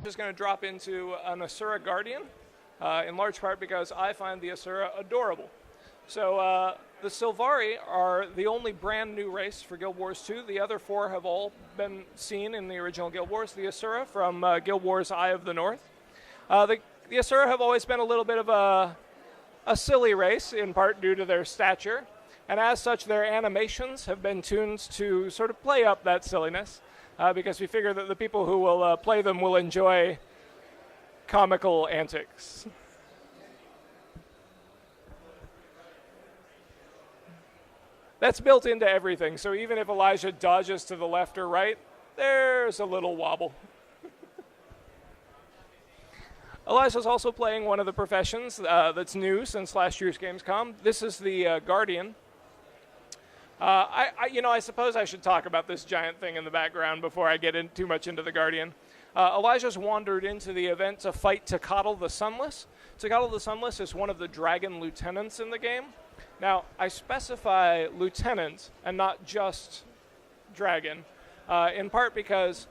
Elijah's going to drop into an Asura Guardian, in large part because I find the Asura adorable. So the Sylvari are the only brand new race for Guild Wars 2. The other four have all been seen in the original Guild Wars. The Asura from Guild Wars Eye of the North. The Asura have always been a little bit of a silly race, in part due to their stature. And as such, their animations have been tuned to sort of play up that silliness, because we figure that the people who will play them will enjoy comical antics. That's built into everything, so even if Elijah dodges to the left or right, there's a little wobble. Elijah's also playing one of the professions that's new since last year's Gamescom. This is the Guardian. I suppose I should talk about this giant thing in the background before I get too much into the Guardian. Elijah's wandered into the event to fight Tecatl the Sunless. Tecatl the Sunless is one of the dragon lieutenants in the game. Now, I specify lieutenant and not just dragon, in part because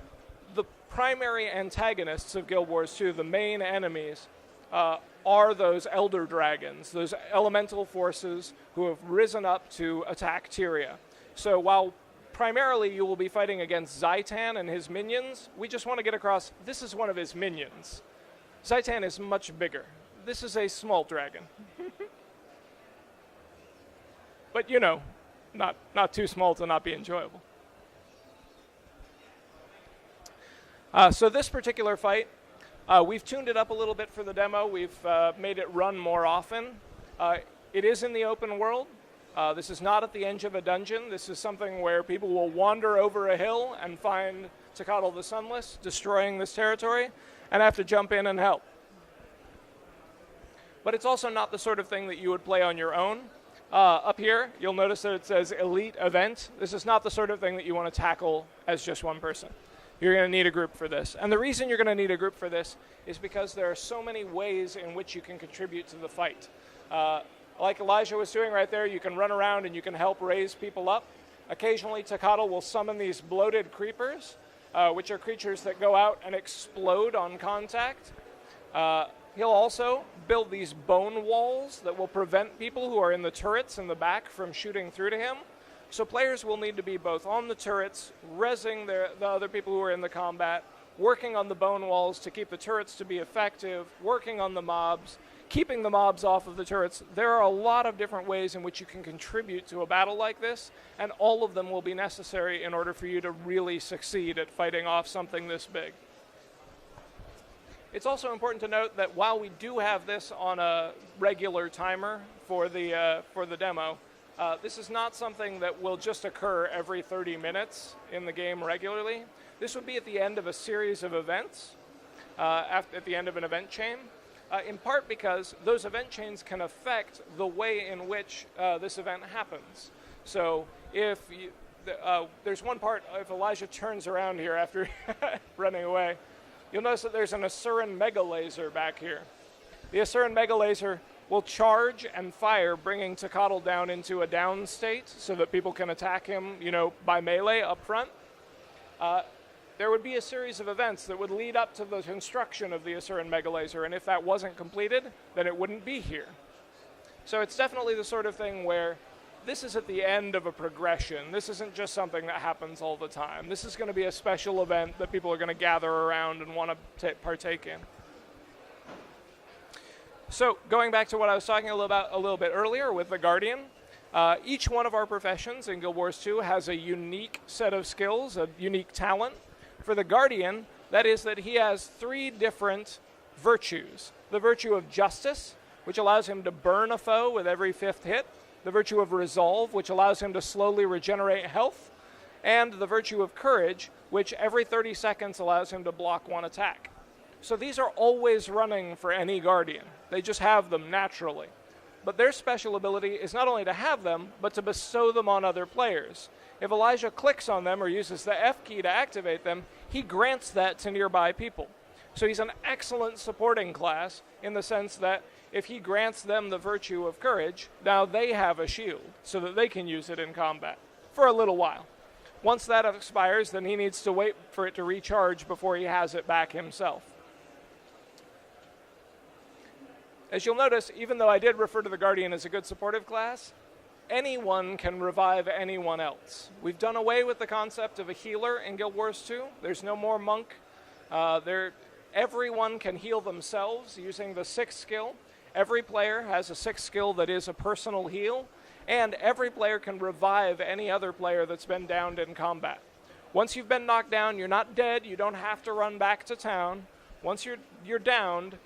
the primary antagonists of Guild Wars 2, the main enemies, are those elder dragons, those elemental forces who have risen up to attack Tyria. So while primarily you will be fighting against Zaitan and his minions, we just want to get across, this is one of his minions. Zaitan is much bigger. This is a small dragon. But, not too small to not be enjoyable. So this particular fight, we've tuned it up a little bit for the demo. We've made it run more often. It is in the open world. This is not at the edge of a dungeon. This is something where people will wander over a hill and find Tecatl the Sunless, destroying this territory, and have to jump in and help. But it's also not the sort of thing that you would play on your own. Up here, you'll notice that it says Elite Event. This is not the sort of thing that you want to tackle as just one person. You're going to need a group for this. And the reason you're going to need a group for this is because there are so many ways in which you can contribute to the fight. Like Elijah was doing right there, you can run around and you can help raise people up. Occasionally, Tecatl will summon these bloated creepers, which are creatures that go out and explode on contact. He'll also build these bone walls that will prevent people who are in the turrets in the back from shooting through to him. So players will need to be both on the turrets, rezzing the other people who are in the combat, working on the bone walls to keep the turrets to be effective, working on the mobs, keeping the mobs off of the turrets. There are a lot of different ways in which you can contribute to a battle like this, and all of them will be necessary in order for you to really succeed at fighting off something this big. It's also important to note that while we do have this on a regular timer for the demo, this is not something that will just occur every 30 minutes in the game regularly. This would be at the end of a series of events, at the end of an event chain, in part because those event chains can affect the way in which this event happens. So if there's one part, if Elijah turns around here after running away, you'll notice that there's an Asuran Mega Laser back here. The Asuran Mega Laser will charge and fire, bringing Tecatl down into a down state so that people can attack him, by melee up front. There would be a series of events that would lead up to the construction of the Asuran Mega Laser, and if that wasn't completed, then it wouldn't be here. So it's definitely the sort of thing where this is at the end of a progression. This isn't just something that happens all the time. This is going to be a special event that people are going to gather around and want to partake in. So going back to what I was talking about a little bit earlier with the Guardian, each one of our professions in Guild Wars 2 has a unique set of skills, a unique talent. For the Guardian, that is that he has 3 different virtues. The virtue of Justice, which allows him to burn a foe with every 5th hit. The virtue of Resolve, which allows him to slowly regenerate health. And the virtue of Courage, which every 30 seconds allows him to block one attack. So these are always running for any Guardian. They just have them naturally. But their special ability is not only to have them, but to bestow them on other players. If Elijah clicks on them or uses the F key to activate them, he grants that to nearby people. So he's an excellent supporting class in the sense that if he grants them the virtue of Courage, now they have a shield so that they can use it in combat for a little while. Once that expires, then he needs to wait for it to recharge before he has it back himself. As you'll notice, even though I did refer to the Guardian as a good supportive class, anyone can revive anyone else. We've done away with the concept of a healer in Guild Wars 2. There's no more monk. Everyone can heal themselves using the 6th skill. Every player has a 6th skill that is a personal heal, and every player can revive any other player that's been downed in combat. Once you've been knocked down, you're not dead. You don't have to run back to town. Once you're downed,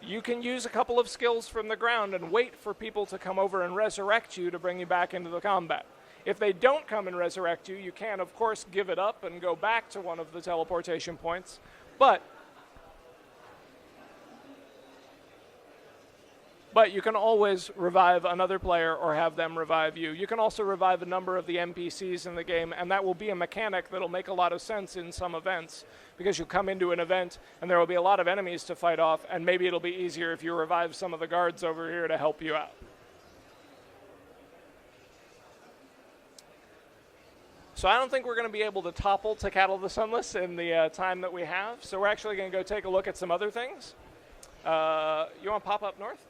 you can use a couple of skills from the ground and wait for people to come over and resurrect you to bring you back into the combat. If they don't come and resurrect you, you can, of course, give it up and go back to one of the teleportation points. But you can always revive another player or have them revive you. You can also revive a number of the NPCs in the game, and that will be a mechanic that'll make a lot of sense in some events, because you'll come into an event and there will be a lot of enemies to fight off, and maybe it'll be easier if you revive some of the guards over here to help you out. So I don't think we're going to be able to topple to Cattle the Sunless in the time that we have, so we're actually going to go take a look at some other things. You want to pop up north?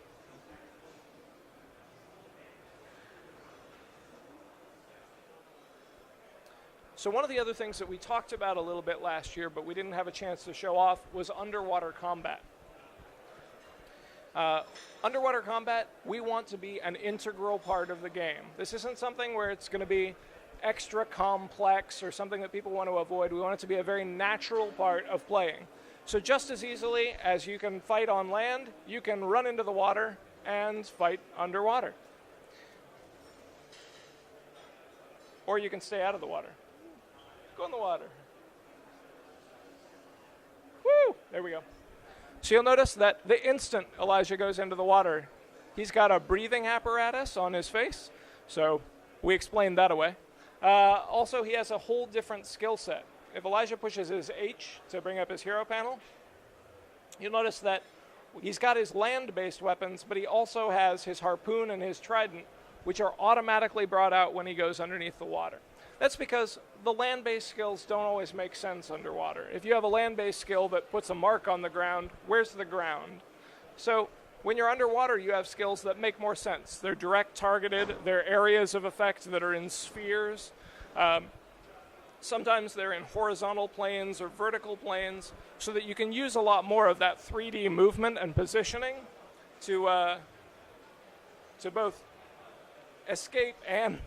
So one of the other things that we talked about a little bit last year, but we didn't have a chance to show off, was underwater combat. Underwater combat, we want to be an integral part of the game. This isn't something where it's going to be extra complex or something that people want to avoid. We want it to be a very natural part of playing. So just as easily as you can fight on land, you can run into the water and fight underwater. Or you can stay out of the water. Go in the water. Woo! There we go. So you'll notice that the instant Elijah goes into the water, he's got a breathing apparatus on his face. So we explained that away. Also, he has a whole different skill set. If Elijah pushes his H to bring up his hero panel, you'll notice that he's got his land-based weapons, but he also has his harpoon and his trident, which are automatically brought out when he goes underneath the water. That's because the land-based skills don't always make sense underwater. If you have a land-based skill that puts a mark on the ground, where's the ground? So when you're underwater, you have skills that make more sense. They're direct targeted. They're areas of effect that are in spheres. Sometimes they're in horizontal planes or vertical planes, so that you can use a lot more of that 3D movement and positioning to both escape and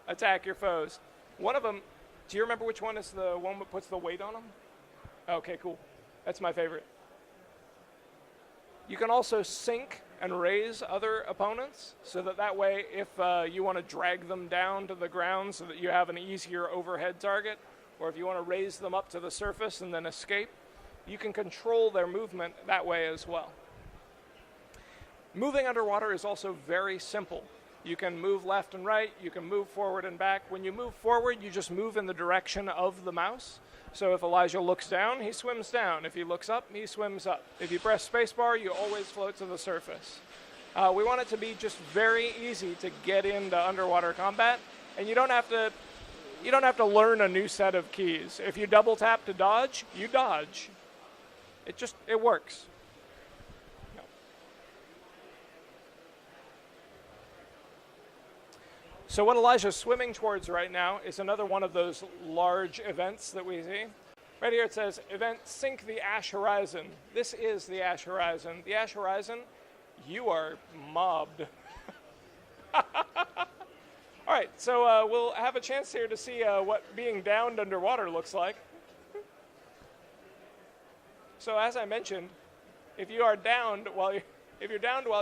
attack your foes. One of them, do you remember which one is the one that puts the weight on them? Okay, cool. That's my favorite. You can also sink and raise other opponents, so that way if you want to drag them down to the ground so that you have an easier overhead target, or if you want to raise them up to the surface and then escape, you can control their movement that way as well. Moving underwater is also very simple. You can move left and right, you can move forward and back. When you move forward, you just move in the direction of the mouse. So if Elijah looks down, he swims down. If he looks up, he swims up. If you press spacebar, you always float to the surface. We want it to be just very easy to get into underwater combat, and you don't have to learn a new set of keys. If you double tap to dodge, you dodge. It works. So what Elijah's swimming towards right now is another one of those large events that we see. Right here it says, event Sink the Ash Horizon. This is the Ash Horizon. The Ash Horizon, you are mobbed. All right, so we'll have a chance here to see what being downed underwater looks like. So as I mentioned, if you're downed while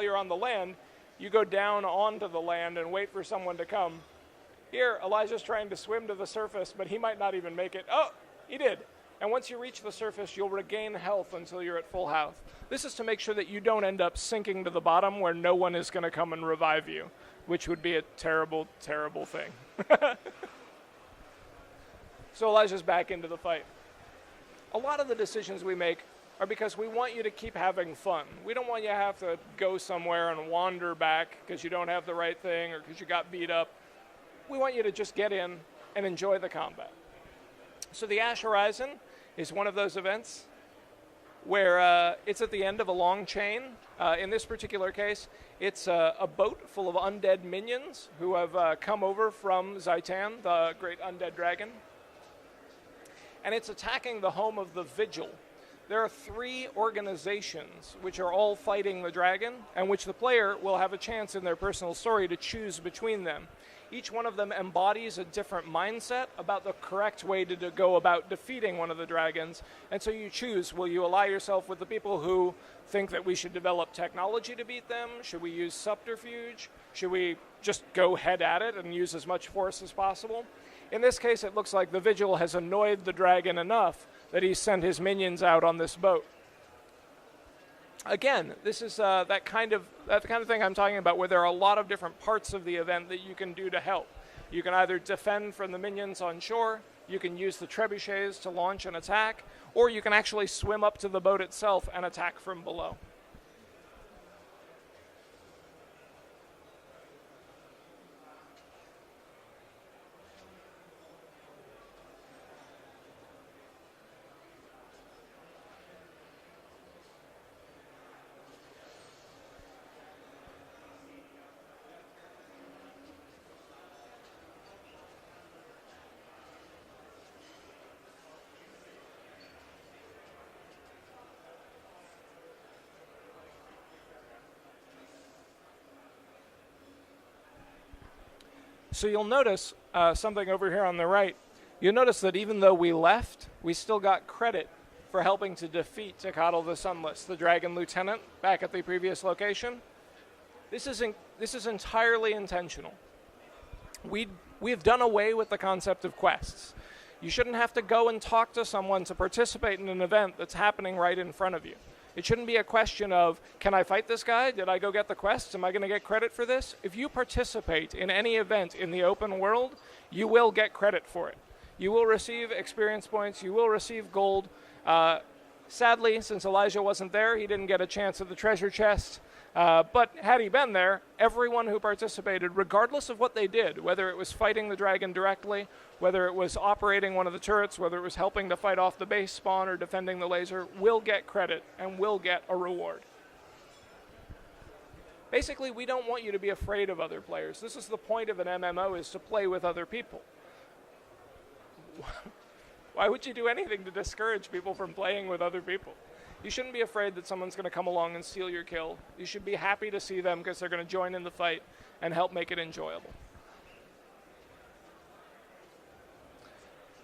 you're on the land, you go down onto the land and wait for someone to come. Here, Elijah's trying to swim to the surface, but he might not even make it. Oh, he did. And once you reach the surface, you'll regain health until you're at full health. This is to make sure that you don't end up sinking to the bottom where no one is going to come and revive you, which would be a terrible, terrible thing. So Elijah's back into the fight. A lot of the decisions we make are because we want you to keep having fun. We don't want you to have to go somewhere and wander back because you don't have the right thing or because you got beat up. We want you to just get in and enjoy the combat. So the Ash Horizon is one of those events. where it's at the end of a long chain. In this particular case, it's a boat full of undead minions who have come over from Zaitan, the great undead dragon. And it's attacking the home of the Vigil. There are 3 organizations which are all fighting the dragon, and which the player will have a chance in their personal story to choose between them. Each one of them embodies a different mindset about the correct way to go about defeating one of the dragons. And so you choose, will you ally yourself with the people who think that we should develop technology to beat them? Should we use subterfuge? Should we just go head at it and use as much force as possible? In this case, it looks like the Vigil has annoyed the dragon enough that he sent his minions out on this boat. Again, this is that kind of thing I'm talking about, where there are a lot of different parts of the event that you can do to help. You can either defend from the minions on shore, you can use the trebuchets to launch an attack, or you can actually swim up to the boat itself and attack from below. So you'll notice something over here on the right. You'll notice that even though we left, we still got credit for helping to defeat Tecatl the Sunless, the Dragon Lieutenant, back at the previous location. This is entirely intentional. We've done away with the concept of quests. You shouldn't have to go and talk to someone to participate in an event that's happening right in front of you. It shouldn't be a question of, can I fight this guy? Did I go get the quests? Am I going to get credit for this? If you participate in any event in the open world, you will get credit for it. You will receive experience points. You will receive gold. Sadly, since Elijah wasn't there, he didn't get a chance at the treasure chest. But had he been there, everyone who participated, regardless of what they did, whether it was fighting the dragon directly, whether it was operating one of the turrets, whether it was helping to fight off the base spawn or defending the laser, will get credit and will get a reward. Basically, we don't want you to be afraid of other players. This is the point of an MMO, is to play with other people. Why would you do anything to discourage people from playing with other people? You shouldn't be afraid that someone's going to come along and steal your kill. You should be happy to see them because they're going to join in the fight and help make it enjoyable.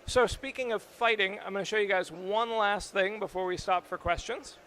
So speaking of fighting, I'm going to show you guys one last thing before we stop for questions.